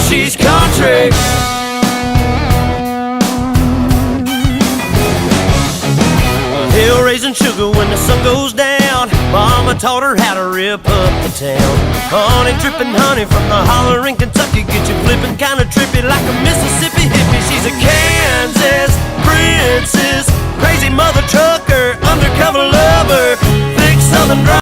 she's country. Hell raising sugar when the sun goes down. Mama taught her how to rip up the town. Honey dripping honey from the holler in Kentucky. Get you flipping kinda trippy like a Mississippi hippie. She's a Kansas princess, crazy mother trucker, undercover lover, thick southern